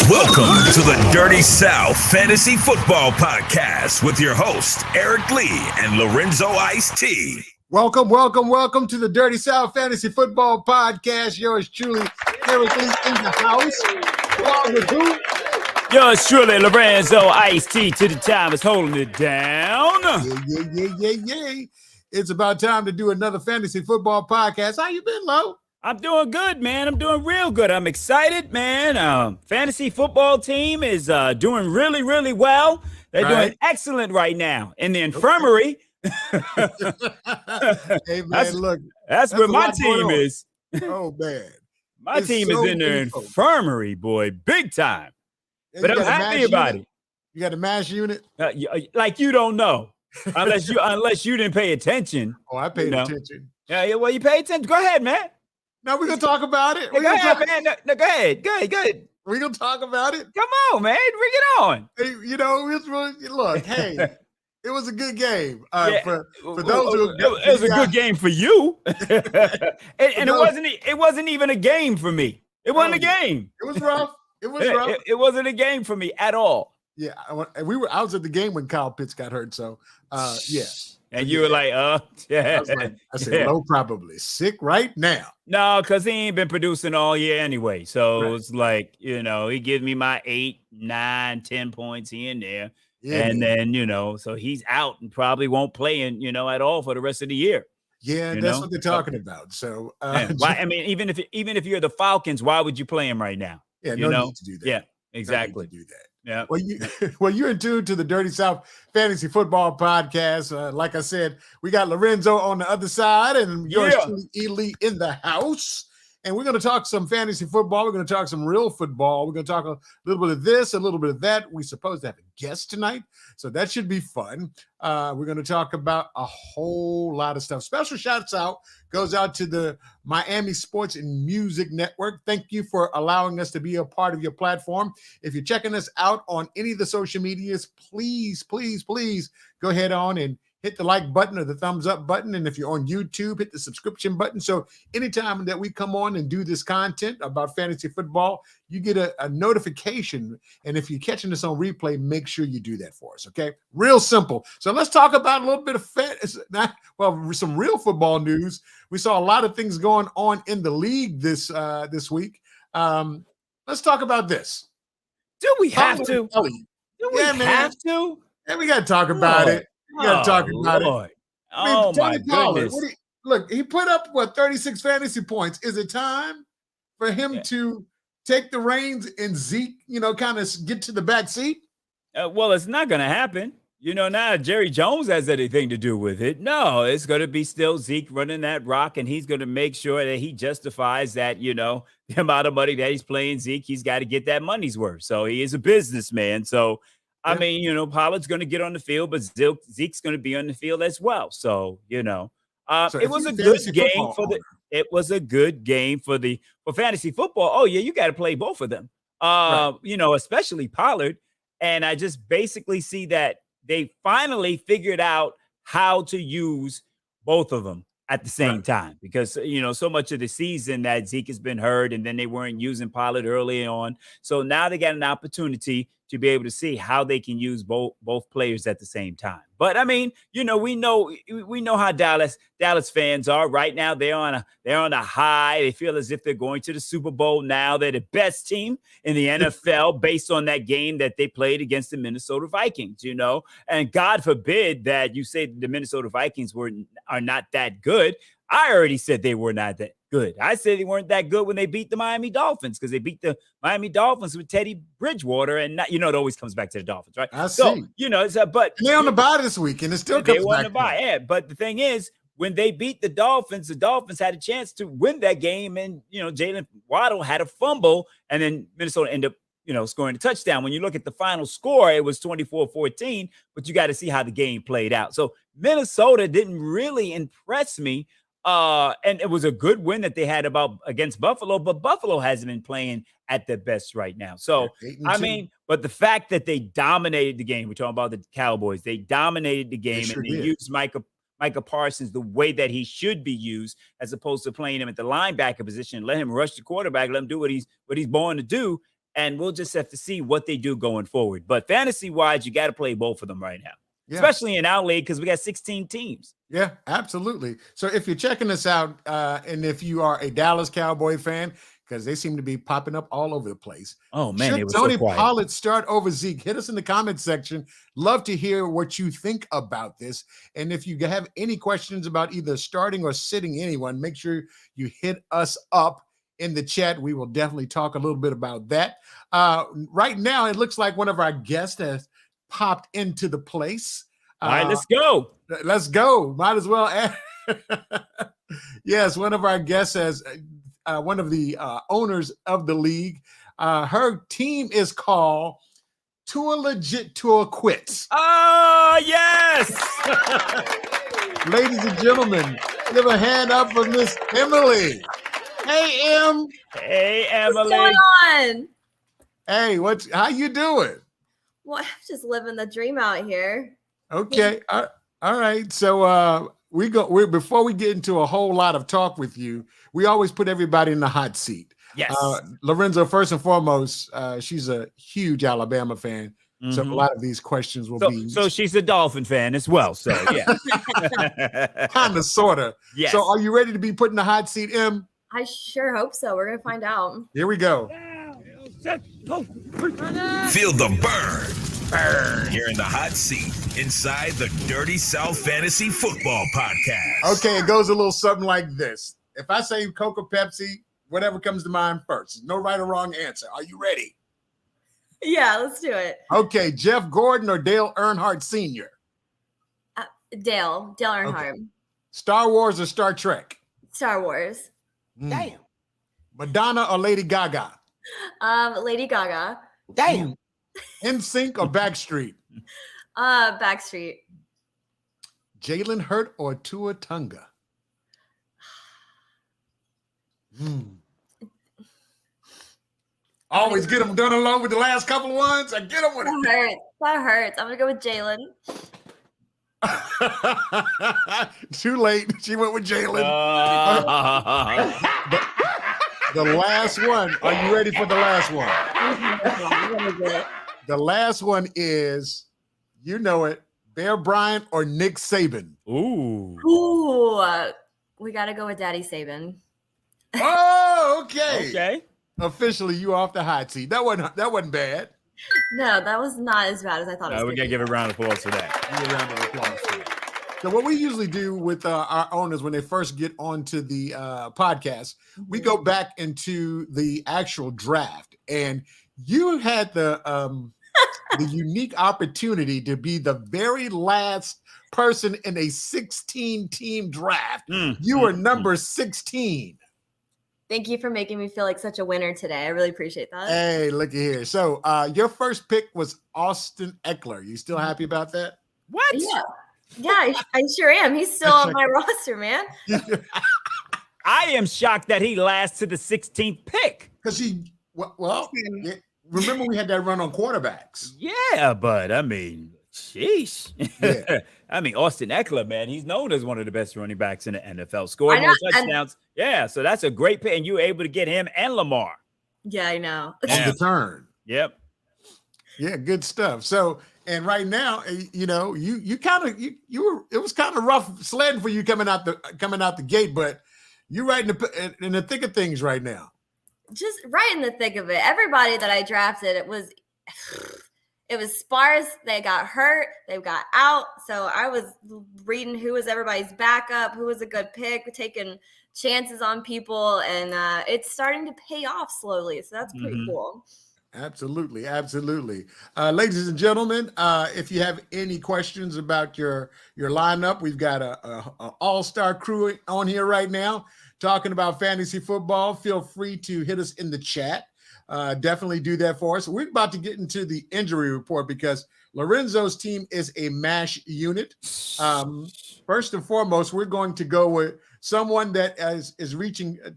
Welcome to the Dirty South Fantasy Football Podcast with your hosts, Eric Lee and Lorenzo Ice-T. Welcome to the Dirty South Fantasy Football Podcast. Yours truly, Eric Lee in the house. Along with who? Yours truly, Lorenzo Ice-T to the time is holding it down. Yeah. It's about time to do another Fantasy Football Podcast. How you been, Lo? I'm doing good, man. I'm doing real good. I'm excited, man. Fantasy football team is doing really, really well. They're doing excellent right now in the infirmary. Hey, man, that's where my team is. Oh, man. My team is in the infirmary, boy, big time. But I'm happy about it. You got a MASH unit? Like you don't know, unless you didn't pay attention. Oh, I paid attention. Yeah, well, you pay attention. Go ahead, man. Now we're going to talk about it. Go ahead, man. No, go ahead. We're going to talk about it. Come on, man. Bring it on. Hey, it was a good game. For those who it was a good game for you. and it wasn't even a game for me. It wasn't a game. It was rough. It wasn't a game for me at all. Yeah, I was at the game when Kyle Pitts got hurt, so yeah. And you were like, yeah. I said, Low probably sick right now. No, because he ain't been producing all year anyway. So It's like, he gives me my 8, 9, 10 points here and there. Yeah, and then, so he's out and probably won't play at all for the rest of the year. Yeah, that's what they're talking about. So why? I mean, even if you're the Falcons, why would you play him right now? Yeah, no need to do that. Yeah, exactly. No need to do that. Yeah. Well, you're in tune to the Dirty South Fantasy Football Podcast. Like I said, we got Lorenzo on the other side and yours truly, Ely, in the house. And we're going to talk some fantasy football. We're going to talk some real football. We're going to talk a little bit of this, a little bit of that. We're supposed to have a guest tonight, so that should be fun. We're going to talk about a whole lot of stuff. Special shouts out goes out to the Miami Sports and Music Network. Thank you for allowing us to be a part of your platform. If you're checking us out on any of the social medias, please go ahead on and hit the like button or the thumbs up button. And if you're on YouTube, hit the subscription button. So anytime that we come on and do this content about fantasy football, you get a notification. And if you're catching this on replay, make sure you do that for us. Okay. Real simple. So let's talk about a little bit of some real football news. We saw a lot of things going on in the league this week. Let's talk about this. Do we have to? Do we have to? Yeah, we got to talk about it. You got to talk about it. My goodness. Look, he put up, 36 fantasy points. Is it time for him to take the reins and Zeke, kind of get to the back seat? Well, it's not going to happen. Now Jerry Jones has anything to do with it. No, it's going to be still Zeke running that rock, and he's going to make sure that he justifies that, the amount of money that he's playing Zeke. He's got to get that money's worth. So he is a businessman. So I mean, Pollard's going to get on the field, but Zeke's going to be on the field as well. So, it was a good game a good game for fantasy football. Oh yeah, you got to play both of them. Especially Pollard. And I just basically see that they finally figured out how to use both of them at the same time, because, so much of the season that Zeke has been hurt, and then they weren't using Pollard early on. So now they got an opportunity to be able to see how they can use both players at the same time. But I mean, we know how Dallas fans are right now. They're on a high. They feel as if they're going to the Super Bowl now. They're the best team in the NFL based on that game that they played against the Minnesota Vikings, and God forbid that you say the Minnesota Vikings are not that good. I already said they were not that good. I said they weren't that good when they beat the Miami Dolphins, because they beat the Miami Dolphins with Teddy Bridgewater, and not, it always comes back to the Dolphins, right? I see. So, but they're on the bye this week, and it still comes back. Yeah, but the thing is, when they beat the Dolphins had a chance to win that game, and Jalen Waddle had a fumble, and then Minnesota ended up scoring a touchdown. When you look at the final score, it was 24-14, but you got to see how the game played out. So Minnesota didn't really impress me. And it was a good win that they had against Buffalo, but Buffalo hasn't been playing at their best right now. So, I mean, but the fact that they dominated the game, we're talking about the Cowboys, they dominated the game, and they used Micah Parsons the way that he should be used, as opposed to playing him at the linebacker position. Let him rush the quarterback, let him do what he's born to do. And we'll just have to see what they do going forward. But fantasy-wise, you got to play both of them right now. Yeah. Especially in our league, because we got 16 teams. Yeah, absolutely. So if you're checking this out, and if you are a Dallas Cowboy fan, because they seem to be popping up all over the place. Oh, man. Should Tony Pollard start over Zeke? Hit us in the comment section. Love to hear what you think about this. And if you have any questions about either starting or sitting anyone, make sure you hit us up in the chat. We will definitely talk a little bit about that. Right now, it looks like one of our guests has popped into the place. All right, let's go. Let's go. Might as well. Yes, one of our guests has one of the owners of the league. Her team is called Tua Legit Tua Quits. Oh, yes. Ladies and gentlemen, give a hand up for Miss Emily. Hey, Em. Hey, Emily. What's going on? Hey, how you doing? Well, I'm just living the dream out here. Okay. All right. So before we get into a whole lot of talk with you, we always put everybody in the hot seat. Yes. Lorenzo, first and foremost, she's a huge Alabama fan. Mm-hmm. So a lot of these questions will be. So she's a Dolphin fan as well. So yeah. Kind of, sort of. Yes. So are you ready to be put in the hot seat, Em? I sure hope so. We're going to find out. Here we go. Feel the burn. You're in the hot seat inside the Dirty South Fantasy Football Podcast. Okay, it goes a little something like this. If I say Coke or Pepsi, whatever comes to mind first. No right or wrong answer. Are you ready? Yeah, let's do it. Okay, Jeff Gordon or Dale Earnhardt Sr.? Dale Earnhardt. Okay. Star Wars or Star Trek? Star Wars. Damn. Madonna or Lady Gaga? Lady Gaga. Damn. NSYNC or Backstreet? Backstreet. Jalen Hurt or Tua Tunga? Always get them done along with the last couple of ones. I get them with it. That hurts. I'm gonna go with Jalen. Too late. She went with Jalen. The last one. Are you ready for the last one? The last one is, you know it, Bear Bryant or Nick Saban? Ooh. We got to go with Daddy Saban. Oh, okay. Okay. Officially, you off the hot seat. That wasn't bad. No, that was not as bad as I thought it was. We're going to give a round of applause for that. Give a round of applause for that. So what we usually do with our owners when they first get onto the podcast, we go back into the actual draft. And you had the unique opportunity to be the very last person in a 16-team draft. You were number 16. Thank you for making me feel like such a winner today. I really appreciate that. Hey, looky here. So your first pick was Austin Eckler. You still happy about that? What? Yeah, I sure am. He's still on my roster, man. I am shocked that he lasts to the 16th pick. Because remember we had that run on quarterbacks. Yeah, but I mean, sheesh. Yeah. I mean, Austin Eckler, man, he's known as one of the best running backs in the NFL. Scored more touchdowns. Yeah, so that's a great pick. And you were able to get him and Lamar. Yeah, I know. On the turn. Yep. Yeah, good stuff. So, and right now, you know, you kind of you were, it was kind of rough sledding for you coming out the gate, but you're right in the thick of things right now. Just right in the thick of it. Everybody that I drafted, it was sparse. They got hurt. They got out. So I was reading who was everybody's backup, who was a good pick, taking chances on people, and it's starting to pay off slowly. So that's pretty cool. Absolutely, absolutely. Ladies and gentlemen, if you have any questions about your lineup, we've got a all-star crew on here right now talking about fantasy football. Feel free to hit us in the chat. Definitely do that for us. We're about to get into the injury report because Lorenzo's team is a MASH unit. First and foremost, we're going to go with someone that is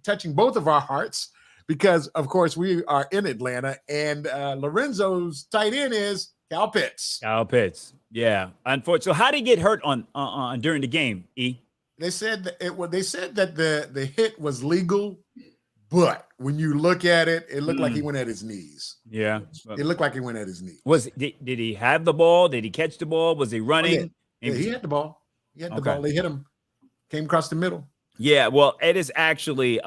touching both of our hearts, because, of course, we are in Atlanta, and Lorenzo's tight end is Kyle Pitts. Kyle Pitts, yeah. Unfortunately, so how did he get hurt on during the game? They said that the hit was legal, but when you look at it, it looked like he went at his knees. Yeah, it looked like he went at his knees. Did he have the ball? Did he catch the ball? Was he running? Oh, yeah. He had the ball. Ball. They hit him. Came across the middle. Yeah, well, it is actually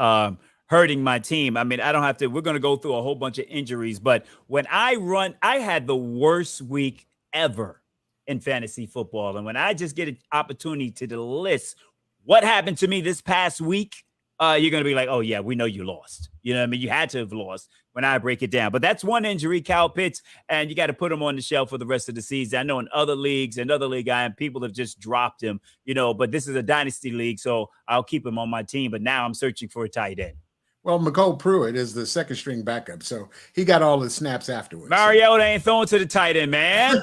hurting my team. I mean, I don't have to. We're going to go through a whole bunch of injuries, but when I run, I had the worst week ever in fantasy football. And when I just get an opportunity to list what happened to me this past week, you're going to be like, oh, yeah, we know you lost. You know what I mean? You had to have lost when I break it down. But that's one injury, Kyle Pitts, and you got to put him on the shelf for the rest of the season. I know in other leagues and other league, people have just dropped him, you know, but this is a dynasty league, so I'll keep him on my team. But now I'm searching for a tight end. Well, McCole Pruitt is the second string backup, so he got all his snaps afterwards. Mariota ain't throwing to the tight end, man.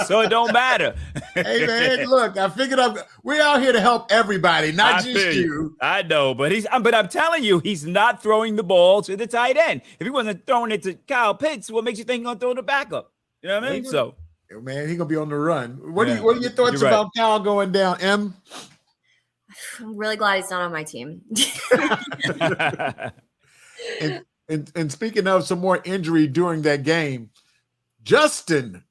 So it don't matter. Hey, man, look, I figured we're out here to help everybody, not just you. I know, but I'm telling you, he's not throwing the ball to the tight end. If he wasn't throwing it to Kyle Pitts, what makes you think he's going to throw the backup? You know what I mean? So, man, he's going to be on the run. What are your thoughts about Kyle going down, Em? I'm really glad he's not on my team. and speaking of some more injury during that game, Justin,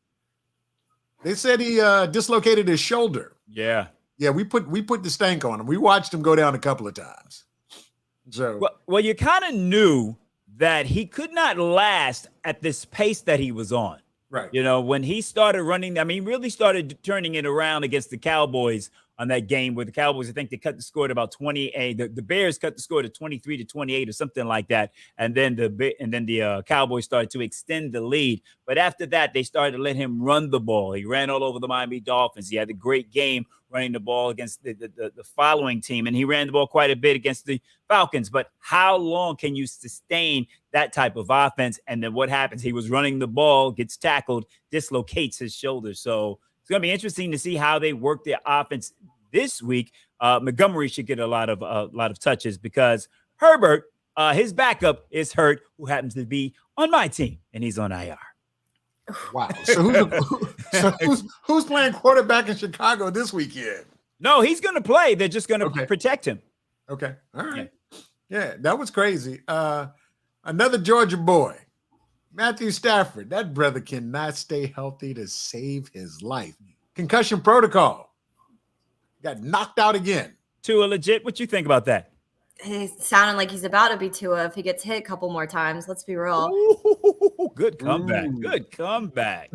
they said he dislocated his shoulder. Yeah. Yeah, we put the stank on him. We watched him go down a couple of times. So well, you kind of knew that he could not last at this pace that he was on. Right. You know, when he started running, I mean, he really started turning it around against the Cowboys on that game where the Cowboys, I think they cut the score to about 28. The Bears cut the score to 23-28 or something like that. And then the Cowboys started to extend the lead. But after that, they started to let him run the ball. He ran all over the Miami Dolphins. He had a great game running the ball against the following team. And he ran the ball quite a bit against the Falcons. But how long can you sustain that type of offense? And then what happens? He was running the ball, gets tackled, dislocates his shoulder. So it's going to be interesting to see how they work their offense this week. Montgomery should get a lot of touches because Herbert, his backup, is hurt, who happens to be on my team, and he's on IR. Wow. So who's playing quarterback in Chicago this weekend? No, he's going to play. They're just going to protect him. Okay. All right. Yeah, that was crazy. Another Georgia boy, Matthew Stafford. That brother cannot stay healthy to save his life. Concussion protocol. Got knocked out again. Tua legit. What you think about that? He's sounding like he's about to be Tua if he gets hit a couple more times. Let's be real. Ooh, good comeback. Ooh. Good comeback.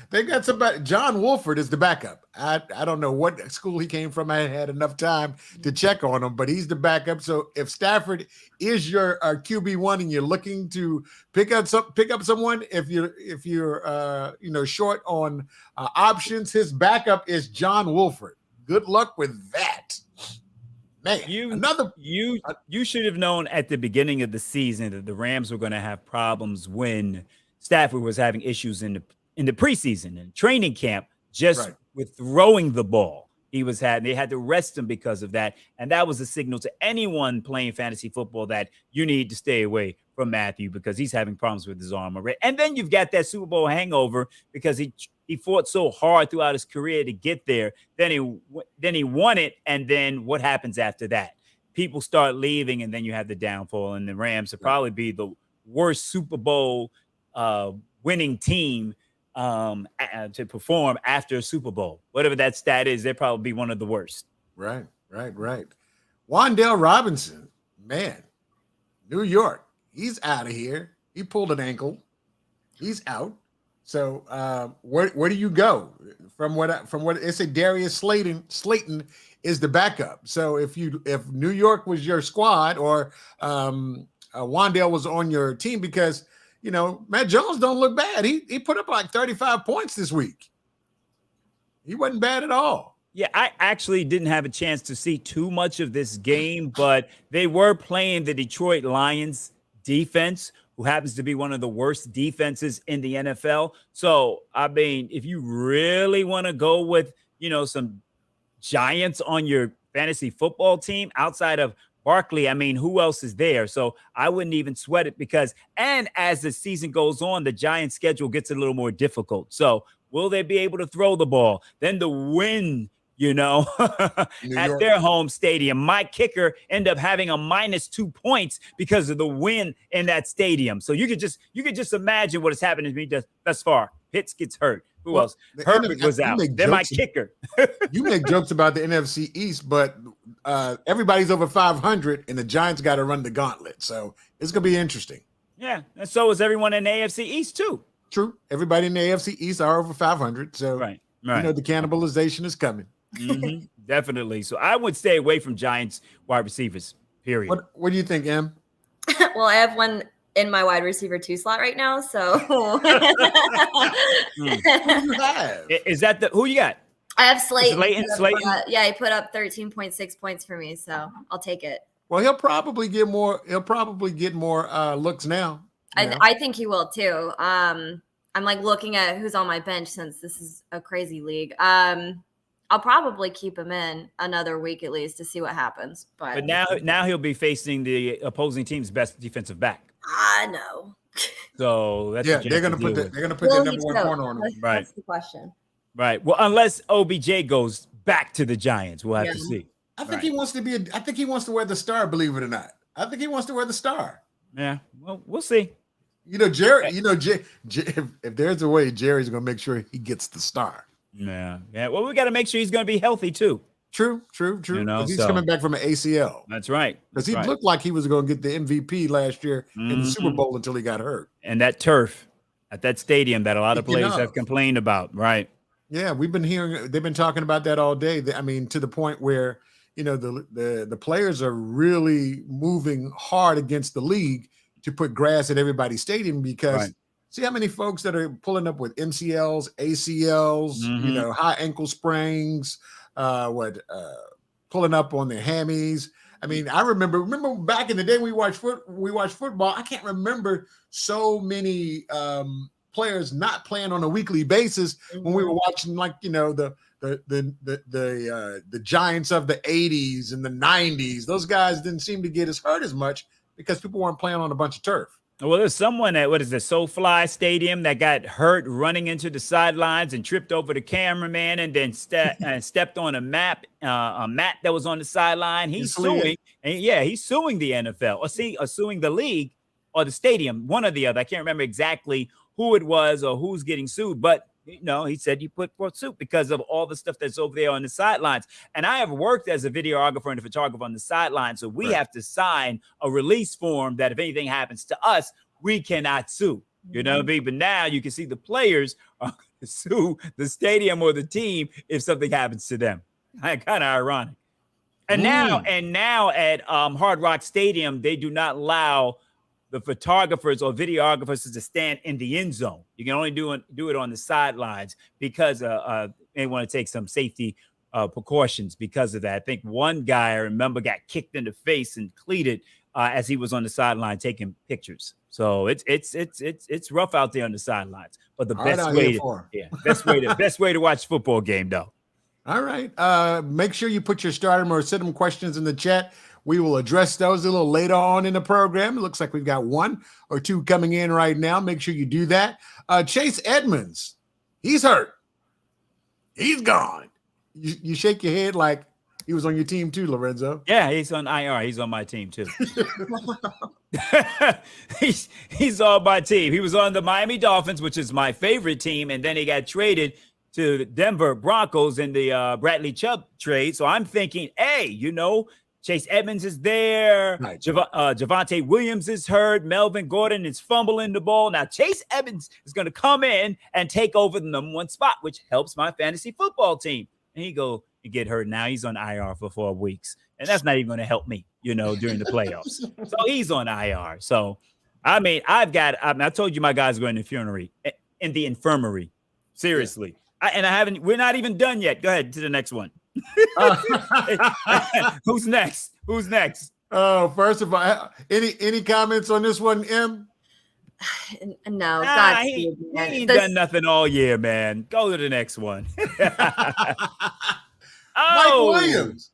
They got somebody. John Wolford is the backup. I don't know what school he came from. I had enough time to check on him, but he's the backup. So if Stafford is your QB1 and you're looking to pick up someone, if you're short on options, his backup is John Wolford. Good luck with that. Man, you should have known at the beginning of the season that the Rams were going to have problems when Stafford was having issues in the preseason and training camp with throwing the ball. They had to rest him because of that, and that was a signal to anyone playing fantasy football that you need to stay away from Matthew because he's having problems with his arm already. And then you've got that Super Bowl hangover because he fought so hard throughout his career to get there. Then he won it, and then what happens after that? People start leaving, and then you have the downfall. And the Rams will probably be the worst Super Bowl winning team to perform after a Super Bowl. Whatever that stat is, they'll probably be one of the worst. Right. Wan'Dale Robinson, man, New York, he's out of here. He pulled an ankle. He's out. So where do you go? From what it's a Darius Slayton is the backup. So if New York was your squad or Wan'Dale was on your team, because Matt Jones don't look bad. He put up like 35 points this week. He wasn't bad at all. Yeah, I actually didn't have a chance to see too much of this game, but they were playing the Detroit Lions defense, who happens to be one of the worst defenses in the NFL. So, I mean, if you really want to go with, some giants on your fantasy football team outside of Barkley, I mean, who else is there? So I wouldn't even sweat it and as the season goes on, the Giants' schedule gets a little more difficult. So will they be able to throw the ball? Then the win, at their home stadium. My kicker ended up having a -2 points because of the win in that stadium. So you could just imagine what has happened to me thus far. Pitts gets hurt. Who else? Herbert was out. They're my kicker. You make jokes about the NFC East, but everybody's over 500, and the Giants got to run the gauntlet. So it's going to be interesting. Yeah, and so is everyone in the AFC East too. True. Everybody in the AFC East are over 500. So right. The cannibalization is coming. Mm-hmm. Definitely. So I would stay away from Giants wide receivers, period. What do you think, Em? Well, I have one in my wide receiver 2 slot right now. So Who do you have? Is that who you got? I have Slayton. Slayton? He put up 13.6 points for me. So I'll take it. Well, he'll probably get more looks now. I think he will too. I'm like looking at who's on my bench since this is a crazy league. I'll probably keep him in another week at least to see what happens. But now he'll be facing the opposing team's best defensive back. I know. So that's they're gonna put the number one corner on him. Right. That's the question. Right. Well, unless OBJ goes back to the Giants, we'll have to see. I think he wants to be. I think he wants to wear the star. Believe it or not, I think he wants to wear the star. Yeah. Well, we'll see. Jerry. If there's a way, Jerry's gonna make sure he gets the star. Yeah. Well, we got to make sure he's going to be healthy too. True. He's coming back from an ACL. That's right. Because he looked like he was going to get the MVP last year in the Super Bowl until he got hurt. And that turf at that stadium that a lot of players have complained about. Right. Yeah, they've been talking about that all day. I mean, to the point where the players are really moving hard against the league to put grass at everybody's stadium because. Right. See how many folks that are pulling up with MCLs, ACLs, high ankle sprains, pulling up on their hammies. I mean, I remember back in the day we watched football. I can't remember so many players not playing on a weekly basis when we were watching, like the Giants of the 80s and the 90s. Those guys didn't seem to get as hurt as much because people weren't playing on a bunch of turf. Well, there's someone at SoFly Stadium that got hurt running into the sidelines and tripped over the cameraman and then stepped on a mat that was on the sideline. He's suing, he's suing the NFL or suing the league or the stadium, one or the other. I can't remember exactly who it was or who's getting sued, but he said you put forth suit because of all the stuff that's over there on the sidelines. And I have worked as a videographer and a photographer on the sidelines. So we have to sign a release form that if anything happens to us, we cannot sue. You know what I mean? But now you can see the players are going to sue the stadium or the team if something happens to them. Kind of ironic. And now at Hard Rock Stadium, they do not allow the photographers or videographers to stand in the end zone. You can only do it on the sidelines because they want to take some safety precautions because of that. I think one guy I remember got kicked in the face and cleated as he was on the sideline taking pictures. So it's rough out there on the sidelines. But the best way to watch football game though. All right. Make sure you put your stardom or send them questions in the chat. We will address those a little later on in the program. It looks like we've got one or two coming in right now. Make sure you do that. Chase Edmonds, he's hurt. He's gone. You shake your head like He was on your team too, Lorenzo. Yeah, he's on IR. He's on my team too. he's on my team. He was on the Miami Dolphins, which is my favorite team, and then he got traded to the Denver Broncos in the Bradley Chubb trade. So I'm thinking, hey, Chase Edmonds is there. Right. Javonte Williams is hurt. Melvin Gordon is fumbling the ball. Now, Chase Edmonds is going to come in and take over the number 1 spot, which helps my fantasy football team. And he go and get hurt. Now he's on IR for 4 weeks. And that's not even going to help me, during the playoffs. So he's on IR. So, I told you my guys were in the infirmary. Seriously. We're not even done yet. Go ahead to the next one. Who's next? Oh, first of all, any comments on this one, M? No, he ain't done nothing all year, man. Go to the next one. Mike Williams.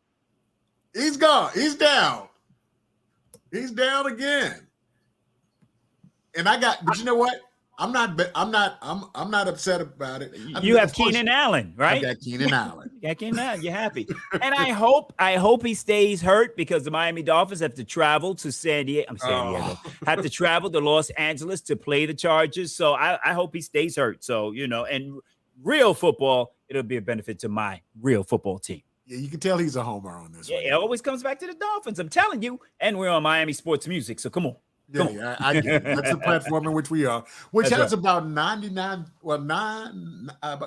He's gone. He's down. He's down again. And but you know what? I'm not upset about it. You have Keenan Allen, right? I got Keenan Allen. You're happy. And I hope he stays hurt because the Miami Dolphins have to travel to San Diego. Have to travel to Los Angeles to play the Chargers. So I hope he stays hurt. So, and real football, it'll be a benefit to my real football team. Yeah, you can tell he's a homer on this one. It always comes back to the Dolphins. I'm telling you. And we're on Miami Sports Music. So come on. Yeah, I get it. That's the platform in which we are, which has about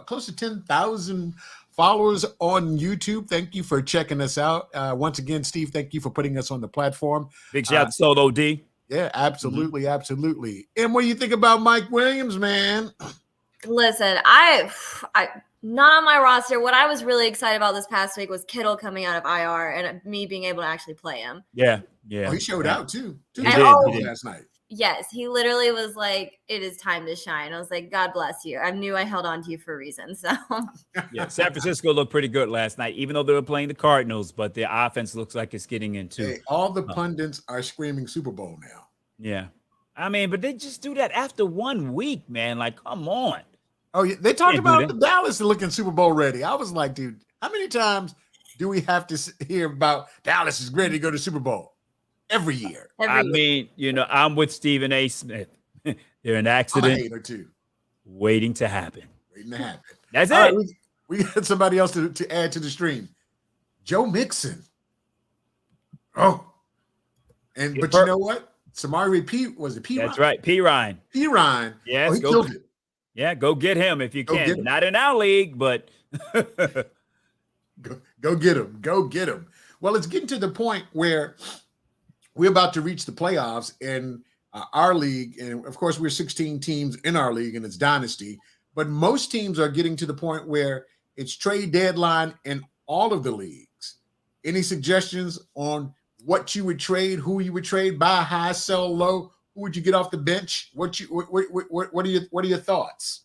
close to 10,000 followers on YouTube. Thank you for checking us out. Once again, Steve, thank you for putting us on the platform. Big shout out to Solo D. Yeah, absolutely, absolutely. And what do you think about Mike Williams, man? Listen, I not on my roster. What I was really excited about this past week was Kittle coming out of IR and me being able to actually play him. Yeah. Oh, he showed out too. He did last night. Yes, he literally was like, "It is time to shine." I was like, "God bless you." I knew I held on to you for a reason. So yeah, San Francisco looked pretty good last night, even though they were playing the Cardinals. But their offense looks like it's getting into. Hey, all the pundits are screaming Super Bowl now. Yeah, but they just do that after 1 week, man. Like, come on. Oh, yeah, they talked about the Dallas looking Super Bowl ready. I was like, dude, how many times do we have to hear about Dallas is ready to go to Super Bowl? Every year. I'm with Stephen A. Smith. They're an accident waiting to happen. That's all it. Right, we got somebody else to add to the stream. Joe Mixon. Oh. But you know what? Samari P. Was it P. That's right. P. Ryan. Yes. He killed it. Yeah, go get him if you can. Not in our league, but go get him. Go get him. Well, it's getting to the point where we're about to reach the playoffs in our league. And of course, we're 16 teams in our league and it's dynasty. But most teams are getting to the point where it's trade deadline in all of the leagues. Any suggestions on what you would trade, who you would trade, buy high, sell low? Who would you get off the bench? What are your thoughts?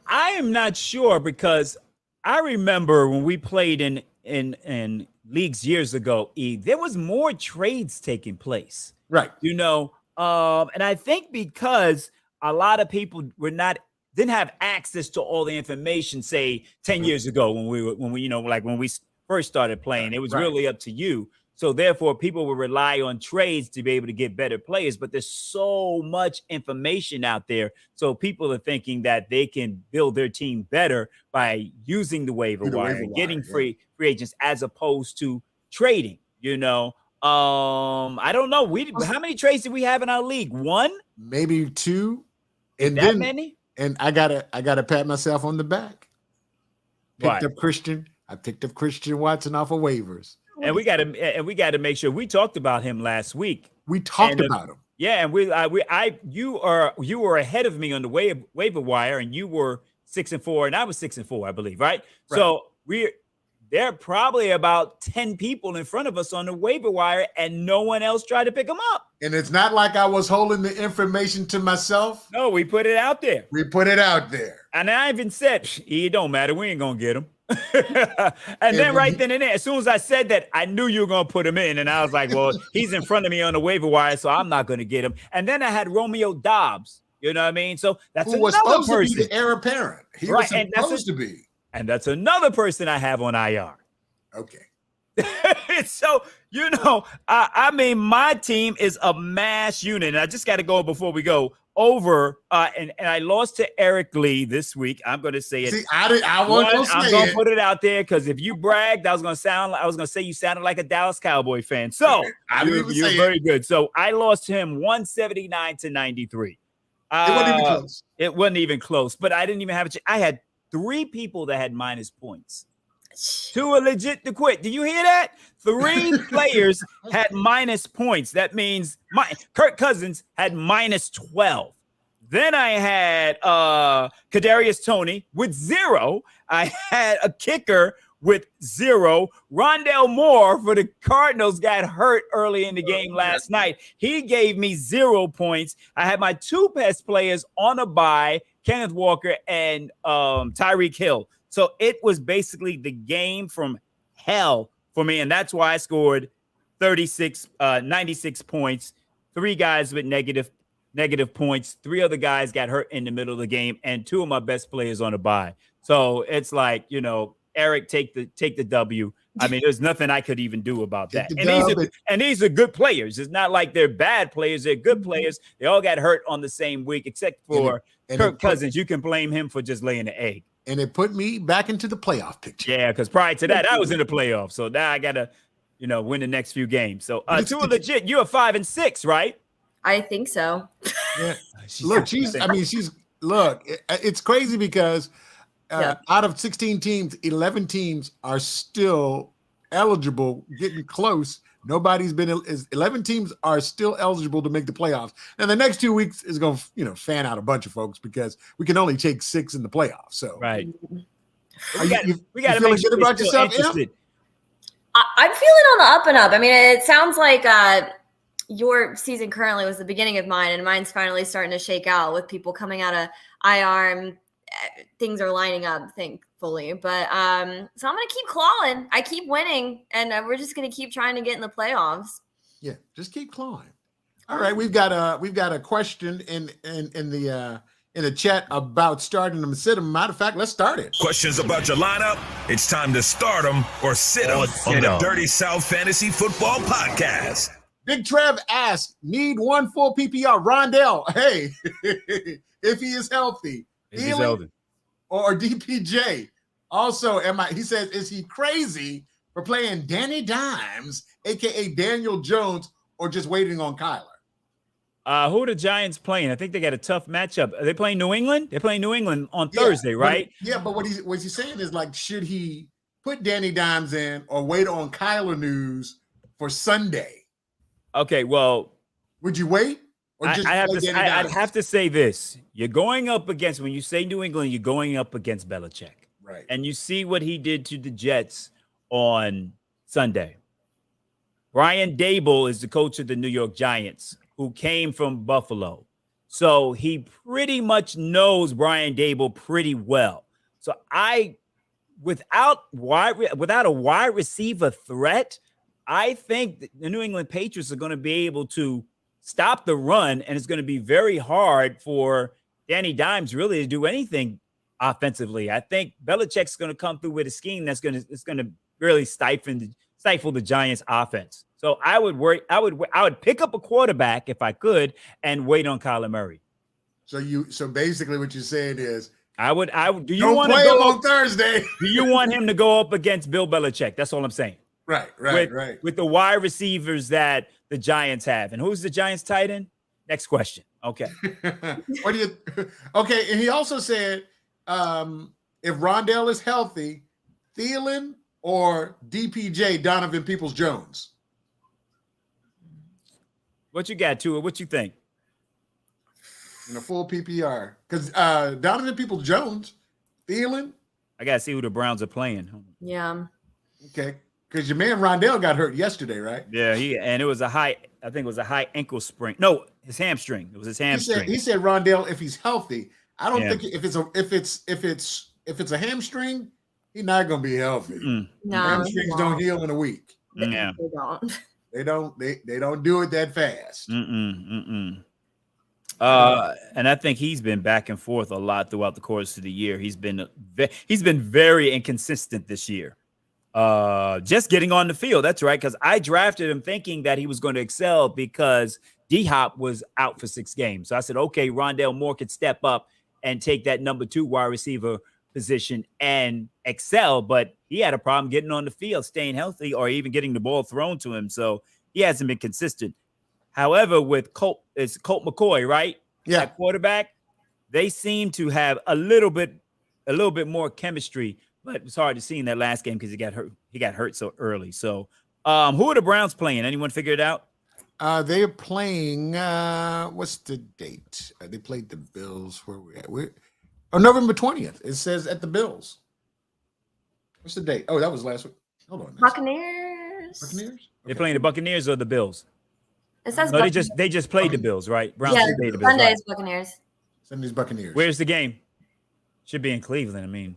I am not sure because I remember when we played in leagues years ago, there was more trades taking place. Right. And I think because a lot of people didn't have access to all the information, say 10 years ago when we first started playing, it was really up to you. So therefore, people will rely on trades to be able to get better players. But there's so much information out there. So people are thinking that they can build their team better by using the waiver wire, getting free agents as opposed to trading. I don't know. How many trades did we have in our league? One? Maybe two. And that many? And I gotta pat myself on the back. I picked up Christian Watson off of waivers. And we got to make sure we talked about him last week. We talked about him. Yeah, and you were ahead of me on the waiver wire, and you were 6-4, and I was 6-4, I believe, right? So there are probably about 10 people in front of us on the waiver wire, and no one else tried to pick them up. And it's not like I was holding the information to myself. No, we put it out there. And I even said, it don't matter. We ain't going to get him. And then right then and there, as soon as I said that, I knew you were going to put him in. And I was like, well, he's in front of me on the waiver wire, so I'm not going to get him. And then I had Romeo Dobbs. You know what I mean? So that's another person. Who was supposed to be the heir apparent. He was supposed to be. And that's another person I have on IR. Okay. So, I mean, my team is a mass unit. And I just got to go before we go over. And I lost to Eric Lee this week. I'm going to say it. See, I wasn't going to say it. I'm going to put it out there because if you bragged, I was going to say you sounded like a Dallas Cowboy fan. So you're very good. So I lost to him 179-93. It wasn't even close. It wasn't even close. But I didn't even have I had 3 people that had minus points. 2 are legit to quit. Did you hear that? 3 players had minus points. That means Kirk Cousins had minus 12. Then I had Kadarius Toney with 0. I had a kicker with 0. Rondale Moore for the Cardinals got hurt early in the game last night. He gave me 0 points. I had my 2 best players on a bye, Kenneth Walker and Tyreek Hill. So it was basically the game from hell for me. And that's why I scored 96 points, 3 guys with negative points. 3 other guys got hurt in the middle of the game and 2 of my best players on a bye. So it's like, Eric, take the W. I mean, there's nothing I could even do about that. And these are good players. It's not like they're bad players. They're good players. They all got hurt on the same week, except for Kirk Cousins. You can blame him for just laying the egg. And it put me back into the playoff picture. Yeah, because prior to that, I was in the playoffs. So now I got to, win the next few games. So, to a legit, you're 5-6, right? I think so. Yeah. It's crazy because out of 16 teams, 11 teams are still eligible, getting close. 11 teams are still eligible to make the playoffs. And the next 2 weeks is going to, fan out a bunch of folks because we can only take 6 in the playoffs. So, right. We got to make sure good about yourself, Em? I'm feeling on the up and up. I mean, it sounds like your season currently was the beginning of mine, and mine's finally starting to shake out with people coming out of IR and things are lining up, thankfully. But so I'm going to keep clawing. I keep winning, and we're just going to keep trying to get in the playoffs. Yeah, just keep clawing. All right, we've got a question in the chat about starting them and sit them. Matter of fact, let's start it. Questions about your lineup? It's time to start them or sit them on the Dirty South Fantasy Football Podcast. Big Trev asks, need 1 full PPR. Rondale, hey, if he is healthy. Or DPJ. Also, he says, is he crazy for playing Danny Dimes, a.k.a. Daniel Jones, or just waiting on Kyler? Who are the Giants playing? I think they got a tough matchup. Are they playing New England? They're playing New England on Thursday, right? But what he's saying is, like, should he put Danny Dimes in or wait on Kyler news for Sunday? Okay, well. Would you wait? I'd have to say this. You're going up against, when you say New England, you're going up against Belichick. Right. And you see what he did to the Jets on Sunday. Brian Daboll is the coach of the New York Giants, who came from Buffalo. So he pretty much knows Brian Daboll pretty well. So without a wide receiver threat, I think the New England Patriots are going to be able to stop the run, and it's going to be very hard for Danny Dimes really to do anything offensively. I think Belichick's going to come through with a scheme that's going to really stifle the Giants' offense. So I would pick up a quarterback if I could and wait on Kyler Murray. So basically what you're saying is do you want to go on Thursday? Do you want him to go up against Bill Belichick? That's all I'm saying. Right. With the wide receivers that the Giants have. And who's the Giants tight end? Next question. Okay. Okay, and he also said if Rondale is healthy, Thielen or DPJ, Donovan Peoples-Jones? What you got, Tua? What you think? In a full PPR. Because Donovan Peoples-Jones, Thielen. I got to see who the Browns are playing. Yeah. Okay. Because your man Rondale got hurt yesterday, right? Yeah, and it was I think it was a high ankle sprain. No, his hamstring. It was his hamstring. He said Rondale, if he's healthy. I don't think if it's a hamstring, he's not going to be healthy. No, hamstrings don't heal in a week. Yeah, they don't. They don't do it that fast. And I think he's been back and forth a lot throughout the course of the year. He's been very inconsistent this year. Just getting on the field. That's right. Because I drafted him thinking that he was going to excel because D-Hop was out for 6 games. So I said, okay, Rondale Moore could step up and take that number 2 wide receiver position and excel. But he had a problem getting on the field, staying healthy, or even getting the ball thrown to him. So he hasn't been consistent. However, with Colt McCoy, right? Yeah. At quarterback, they seem to have a little bit more chemistry, but it's hard to see in that last game because he got hurt. He got hurt so early. So, who are the Browns playing? Anyone figure it out? They are playing. What's the date? They played the Bills. Where we at? November 20th. It says at the Bills. What's the date? Oh, that was last week. Hold on. Buccaneers. Buccaneers. Okay. They're playing the Buccaneers or the Bills? It says no, they just played the Bills, right? Browns played the Bills. Sunday's Buccaneers. Sunday's Buccaneers. Where's the game? Should be in Cleveland. I mean,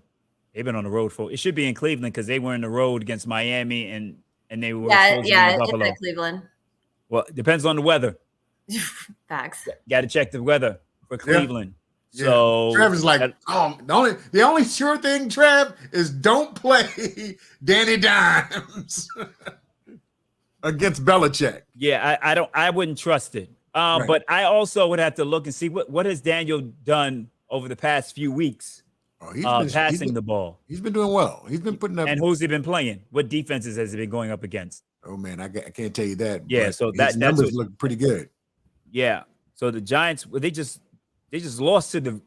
they've been on the road for. It should be in Cleveland because they were in the road against Miami and they were. It's in Cleveland. Well, it depends on the weather. Facts. Got to check the weather for Cleveland. Yeah. So Trevor's like, the only sure thing, Trev, is don't play Danny Dimes against Belichick. Yeah, I wouldn't trust it. Right. But I also would have to look and see what has Daniel done over the past few weeks. He's passing the ball. He's been doing well. He's been putting up. And who's he been playing? What defenses has he been going up against? Oh man, I can't tell you that. Yeah, so his numbers look pretty good. Yeah. So the Giants, they just lost to the.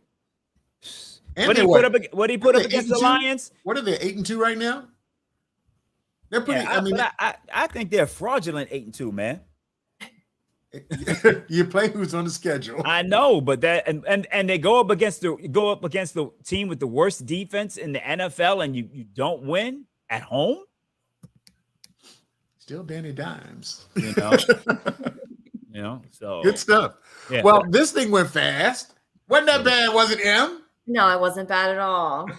And what did he put up against the Lions? What are they, 8-2 right now? They're pretty. Yeah, I think they're fraudulent 8-2, man. You play who's on the schedule. I know, but that and they go up against the team with the worst defense in the NFL, and you don't win at home. Still Danny Dimes, So good stuff. Yeah. Well, this thing went fast. Wasn't that bad? Was it, M? No, it wasn't bad at all.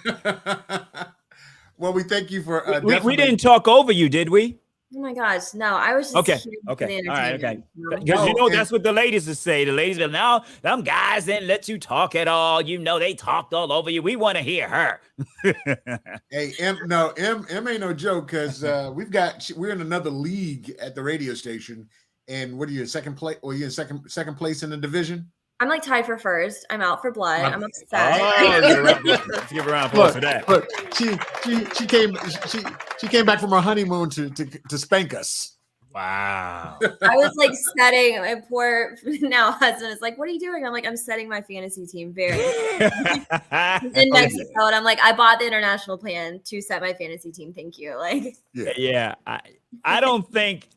Well, we thank you for. We didn't talk over you, did we? Oh my gosh, no! I was just okay. All right, okay. Because that's what the ladies will say. The ladies will no, them guys didn't let you talk at all. They talked all over you. We want to hear her. Hey, M ain't no joke because we're in another league at the radio station, and what are you, second place? Or you in second place in the division? I'm like tied for first. I'm out for blood. I'm upset. Let's give her a round of applause for that. Look, she came back from her honeymoon to spank us. Wow. I was like setting my poor now husband is like, what are you doing? I'm like, I'm setting my fantasy team very in Mexico. And I'm like, I bought the international plan to set my fantasy team. Thank you. Like, yeah. I don't think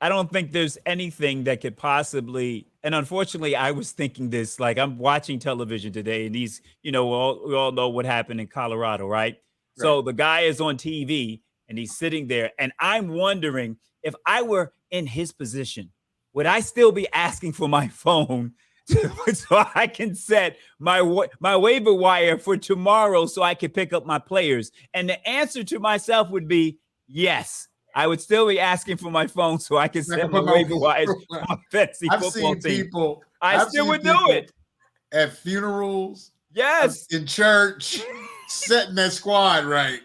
there's anything that could possibly, and unfortunately I was thinking this, like I'm watching television today and these, we all know what happened in Colorado, right? So the guy is on TV and he's sitting there and I'm wondering if I were in his position, would I still be asking for my phone so I can set my waiver wire for tomorrow so I can pick up my players? And the answer to myself would be yes. I would still be asking for my phone so I can set my waiver wires for my fantasy football team. I still would do it at funerals. Yes, in church, setting that squad right.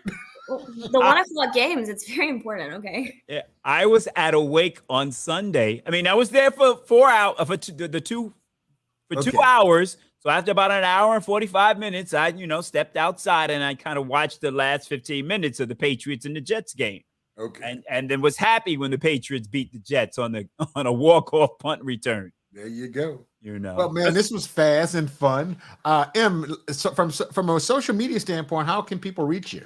The 1 o'clock games, it's very important. Okay. Yeah, I was at a wake on Sunday. I mean, I was there for 4 hours, for 2 hours. So after about an hour and 45 minutes, I, stepped outside and I kind of watched the last 15 minutes of the Patriots and the Jets game. Okay. And then was happy when the Patriots beat the Jets on a walk-off punt return. There you go. Well, man, this was fast and fun. M, so from a social media standpoint, how can people reach you?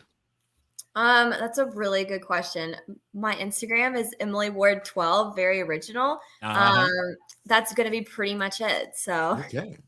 That's a really good question. My Instagram is Emily Ward 12, very original. That's going to be pretty much it. So, okay.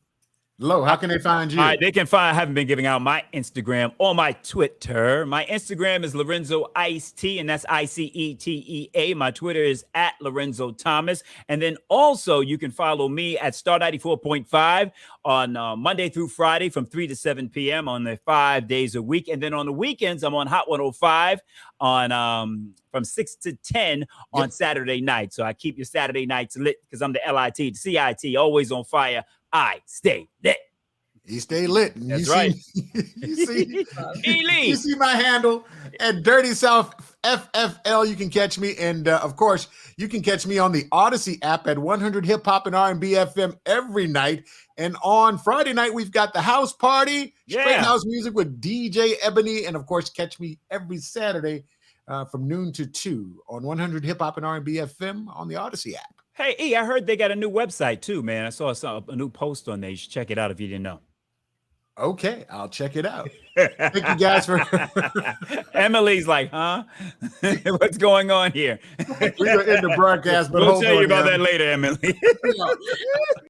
Lo, how can they find you? All right, they can find. I haven't been giving out my Instagram or my Twitter. My Instagram is Lorenzo Ice-T, and that's ICETEA. My Twitter is at Lorenzo Thomas. And then also you can follow me at Star 94.5 on Monday through Friday from 3 to 7 p.m. on the 5 days a week. And then on the weekends, I'm on Hot 105 on from 6 to 10 on Saturday night. So I keep your Saturday nights lit because I'm the LIT, the CIT, always on fire. I stay lit. He stay lit. That's right. You see my handle at Dirty South FFL. You can catch me. And of course, you can catch me on the Odyssey app at 100 Hip Hop and R&B FM every night. And on Friday night, we've got the house party, straight house music with DJ Ebony. And of course, catch me every Saturday from noon to 2 on 100 Hip Hop and R&B FM on the Odyssey app. Hey, E, I heard they got a new website too, man. I saw a new post on there. You should check it out if you didn't know. Okay, I'll check it out. Thank you guys for. Emily's like, huh? What's going on here? We're going to end the broadcast, but we'll tell you about that later, Emily.